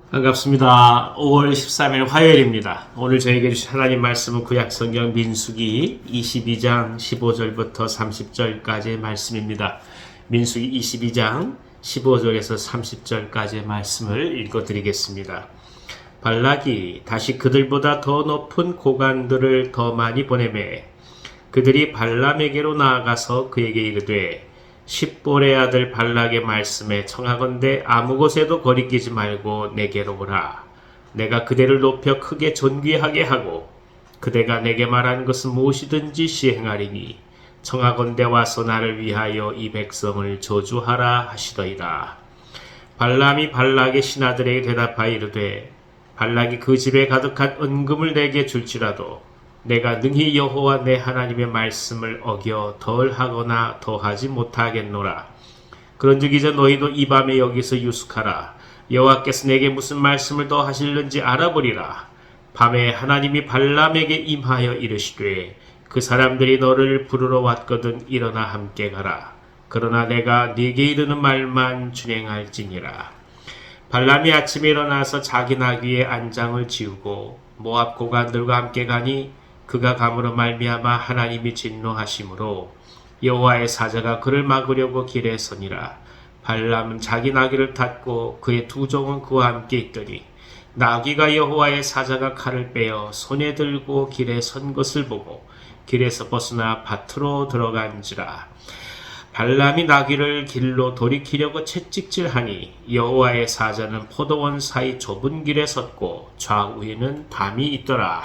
반갑습니다. 5월 13일 화요일입니다. 오늘 저에게 주신 하나님 말씀은 구약성경 민수기 22장 15절부터 30절까지의 말씀입니다. 민수기 22장 15절에서 30절까지의 말씀을 읽어드리겠습니다. 발락이 다시 그들보다 더 높은 고관들을 더 많이 보내매 그들이 발람에게로 나아가서 그에게 이르되 십볼의 아들 발락의 말씀에 청하건대 아무 곳에도 거리끼지 말고 내게로 오라. 내가 그대를 높여 크게 존귀하게 하고 그대가 내게 말하는 것은 무엇이든지 시행하리니 청하건대 와서 나를 위하여 이 백성을 저주하라 하시더이다. 발람이 발락의 신하들에게 대답하여 이르되 발락이 그 집에 가득한 은금을 내게 줄지라도 내가 능히 여호와 내 하나님의 말씀을 어겨 덜하거나 더하지 못하겠노라. 그런즉 이제 너희도 이 밤에 여기서 유숙하라. 여호와께서 내게 무슨 말씀을 더 하실는지 알아보리라. 밤에 하나님이 발람에게 임하여 이르시되 그 사람들이 너를 부르러 왔거든 일어나 함께 가라. 그러나 내가 네게 이르는 말만 준행할지니라. 발람이 아침에 일어나서 자기 나귀의 안장을 지우고 모압 고관들과 함께 가니 그가 감으로 말미암아 하나님이 진노하심으로 여호와의 사자가 그를 막으려고 길에 서니라. 발람은 자기 나귀를 탔고 그의 두 종은 그와 함께 있더니 나귀가 여호와의 사자가 칼을 빼어 손에 들고 길에 선 것을 보고 길에서 벗어나 밭으로 들어간지라. 발람이 나귀를 길로 돌이키려고 채찍질하니 여호와의 사자는 포도원 사이 좁은 길에 섰고 좌우에는 담이 있더라.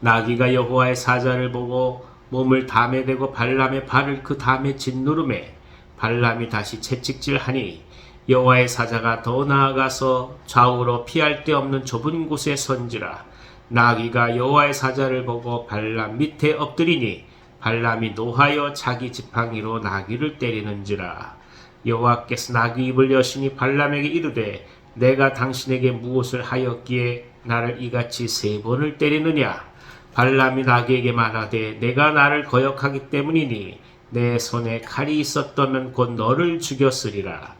나귀가 여호와의 사자를 보고 몸을 담에 대고 발람의 발을 그 담에 짓누르매 발람이 다시 채찍질하니 여호와의 사자가 더 나아가서 좌우로 피할 데 없는 좁은 곳에 선지라. 나귀가 여호와의 사자를 보고 발람 밑에 엎드리니 발람이 노하여 자기 지팡이로 나귀를 때리는지라. 여호와께서 나귀 입을 여시니 발람에게 이르되 내가 당신에게 무엇을 하였기에 나를 이같이 3번을 때리느냐. 발람이 나귀에게 말하되 내가 나를 거역하기 때문이니 내 손에 칼이 있었다면 곧 너를 죽였으리라.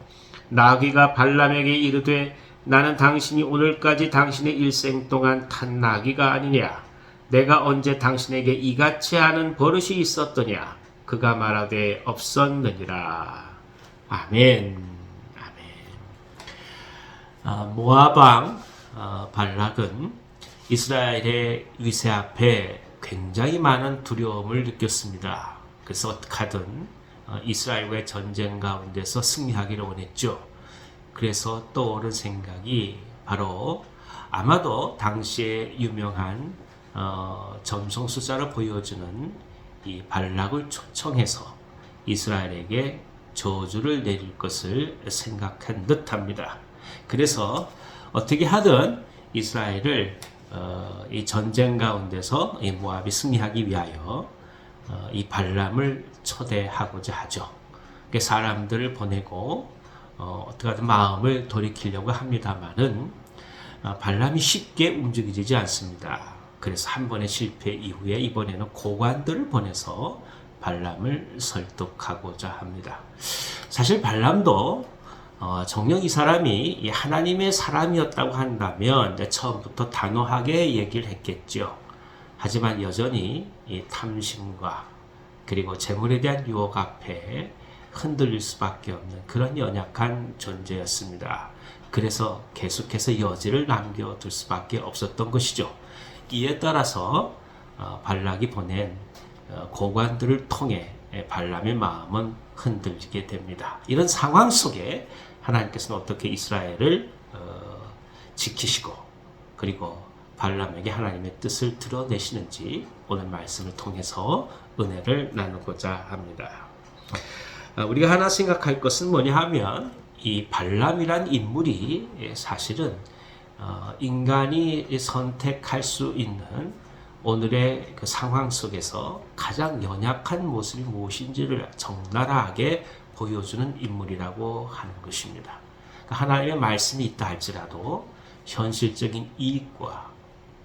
나귀가 발람에게 이르되 나는 당신이 오늘까지 당신의 일생 동안 탄 나귀가 아니냐. 내가 언제 당신에게 이같이 하는 버릇이 있었더냐. 그가 말하되 없었느니라. 아멘. 아멘. 모압 왕 발락은 이스라엘의 위세 앞에 굉장히 많은 두려움을 느꼈습니다. 그래서 어떻게든 이스라엘과의 전쟁 가운데서 승리하기를 원했죠. 그래서 떠오른 생각이 바로 아마도 당시에 유명한 점성술사를 보여주는 이 발락을 초청해서 이스라엘에게 저주를 내릴 것을 생각한 듯합니다. 그래서 어떻게 하든 이스라엘을 이 전쟁 가운데서 이 모압이 승리하기 위하여 이 발람을 초대하고자 하죠. 사람들을 보내고 어떻게 하든 마음을 돌이키려고 합니다만은 발람이 쉽게 움직이지 않습니다. 그래서 한 번의 실패 이후에 이번에는 고관들을 보내서 발람을 설득하고자 합니다. 사실 발람도 정녕 이 사람이 하나님의 사람이었다고 한다면 처음부터 단호하게 얘기를 했겠죠. 하지만 여전히 이 탐심과 그리고 재물에 대한 유혹 앞에 흔들릴 수밖에 없는 그런 연약한 존재였습니다. 그래서 계속해서 여지를 남겨둘 수밖에 없었던 것이죠. 이에 따라서 발락이 보낸 고관들을 통해 발람의 마음은 흔들리게 됩니다. 이런 상황 속에 하나님께서는 어떻게 이스라엘을 지키시고 그리고 발람에게 하나님의 뜻을 드러내시는지 오늘 말씀을 통해서 은혜를 나누고자 합니다. 우리가 하나 생각할 것은 뭐냐 하면 이 발람이란 인물이 사실은 인간이 선택할 수 있는 오늘의 그 상황 속에서 가장 연약한 모습이 무엇인지를 적나라하게 보여주는 인물이라고 하는 것입니다. 그러니까 하나님의 말씀이 있다 할지라도 현실적인 이익과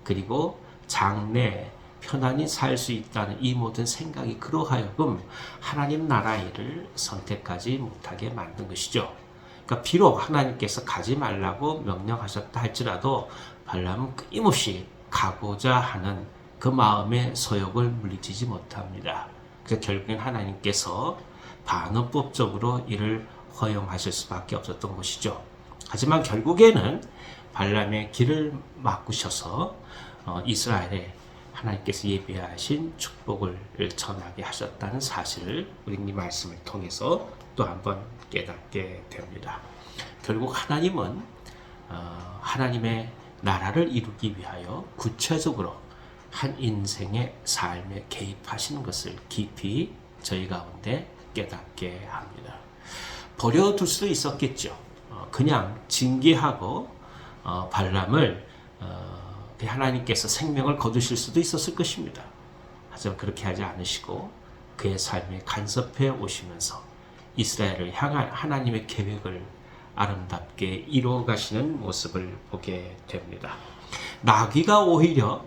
그리고 장래 편안히 살 수 있다는 이 모든 생각이 그로 하여금 하나님 나라 일을 선택하지 못하게 만든 것이죠. 그러니까 비록 하나님께서 가지 말라고 명령하셨다 할지라도 발람은 끊임없이 가고자 하는 그 마음의 소욕을 물리치지 못합니다. 그래서 결국엔 하나님께서 반어법적으로 이를 허용하실 수밖에 없었던 것이죠. 하지만 결국에는 발람의 길을 막으셔서 이스라엘에 하나님께서 예비하신 축복을 전하게 하셨다는 사실을 우리 이 말씀을 통해서 또 한번 깨닫게 됩니다. 결국 하나님은 하나님의 나라를 이루기 위하여 구체적으로 한 인생의 삶에 개입하시는 것을 깊이 저희 가운데 깨닫게 합니다. 버려둘 수도 있었겠죠. 그냥 징계하고 발람을 하나님께서 생명을 거두실 수도 있었을 것입니다. 하지만 그렇게 하지 않으시고 그의 삶에 간섭해 오시면서 이스라엘을 향한 하나님의 계획을 아름답게 이루어 가시는 모습을 보게 됩니다. 나귀가 오히려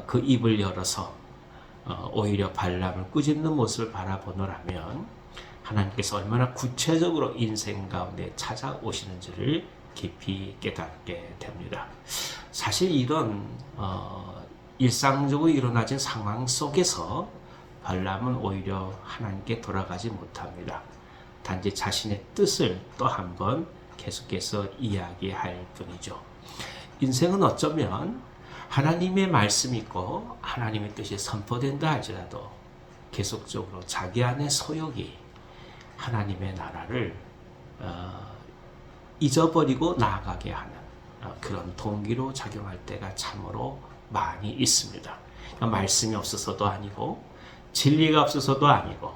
그 입을 열어서 오히려 발람을 꾸짖는 모습을 바라보노라면 하나님께서 얼마나 구체적으로 인생 가운데 찾아오시는지를 깊이 깨닫게 됩니다. 사실 이런 일상적으로 일어나진 상황 속에서 발람은 오히려 하나님께 돌아가지 못합니다. 단지 자신의 뜻을 또 한 번 계속해서 이야기할 뿐이죠. 인생은 어쩌면 하나님의 말씀이 있고 하나님의 뜻이 선포된다 할지라도 계속적으로 자기 안의 소욕이 하나님의 나라를 잊어버리고 나아가게 하는 그런 동기로 작용할 때가 참으로 많이 있습니다. 그러니까 말씀이 없어서도 아니고 진리가 없어서도 아니고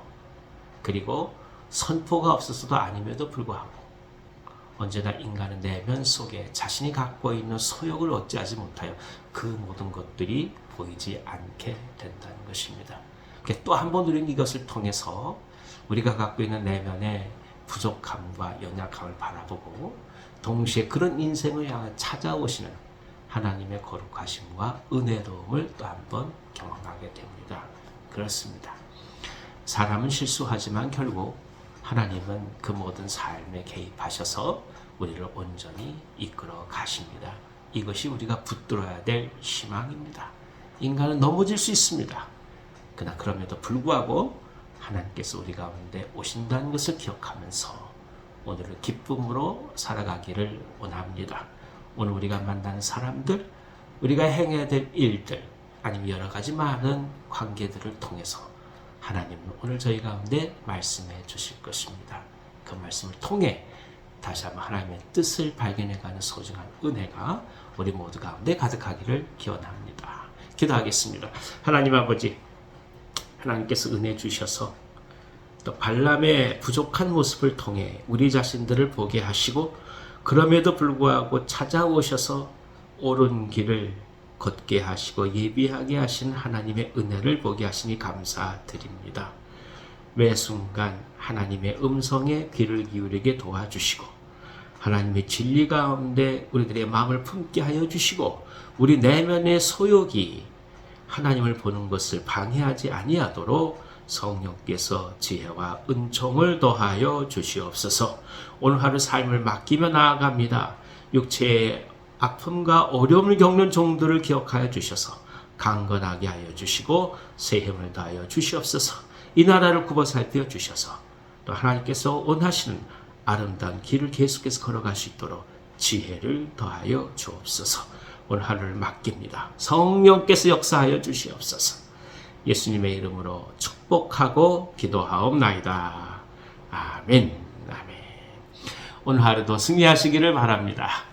그리고 선포가 없어서도 아님에도 불구하고 언제나 인간의 내면 속에 자신이 갖고 있는 소욕을 어찌하지 못하여 그 모든 것들이 보이지 않게 된다는 것입니다. 또 한 번 우리는 이것을 통해서 우리가 갖고 있는 내면의 부족함과 연약함을 바라보고 동시에 그런 인생을 향해 찾아오시는 하나님의 거룩하심과 은혜로움을 또 한 번 경험하게 됩니다. 그렇습니다. 사람은 실수하지만 결국 하나님은 그 모든 삶에 개입하셔서 우리를 온전히 이끌어 가십니다. 이것이 우리가 붙들어야 될 희망입니다. 인간은 넘어질 수 있습니다. 그러나 그럼에도 불구하고 하나님께서 우리 가운데 오신다는 것을 기억하면서 오늘을 기쁨으로 살아가기를 원합니다. 오늘 우리가 만나는 사람들, 우리가 행해야 될 일들, 아니면 여러 가지 많은 관계들을 통해서 하나님은 오늘 저희 가운데 말씀해 주실 것입니다. 그 말씀을 통해 다시 한번 하나님의 뜻을 발견해가는 소중한 은혜가 우리 모두 가운데 가득하기를 기원합니다. 기도하겠습니다. 하나님 아버지, 하나님께서 은혜 주셔서 또 발람의 부족한 모습을 통해 우리 자신들을 보게 하시고 그럼에도 불구하고 찾아오셔서 옳은 길을 걷게 하시고 예비하게 하신 하나님의 은혜를 보게 하시니 감사드립니다. 매 순간 하나님의 음성에 귀를 기울이게 도와주시고 하나님의 진리 가운데 우리들의 마음을 품게 하여 주시고 우리 내면의 소욕이 하나님을 보는 것을 방해하지 아니하도록 성령께서 지혜와 은총을 더하여 주시옵소서. 오늘 하루 삶을 맡기며 나아갑니다. 육체의 아픔과 어려움을 겪는 종들을 기억하여 주셔서 강건하게 하여 주시고 새 힘을 다하여 주시옵소서. 이 나라를 굽어 살펴 주셔서 또 하나님께서 원하시는 아름다운 길을 계속해서 걸어갈 수 있도록 지혜를 더하여 주옵소서. 오늘 하루를 맡깁니다. 성령께서 역사하여 주시옵소서. 예수님의 이름으로 축복하고 기도하옵나이다. 아멘. 아멘. 오늘 하루도 승리하시기를 바랍니다.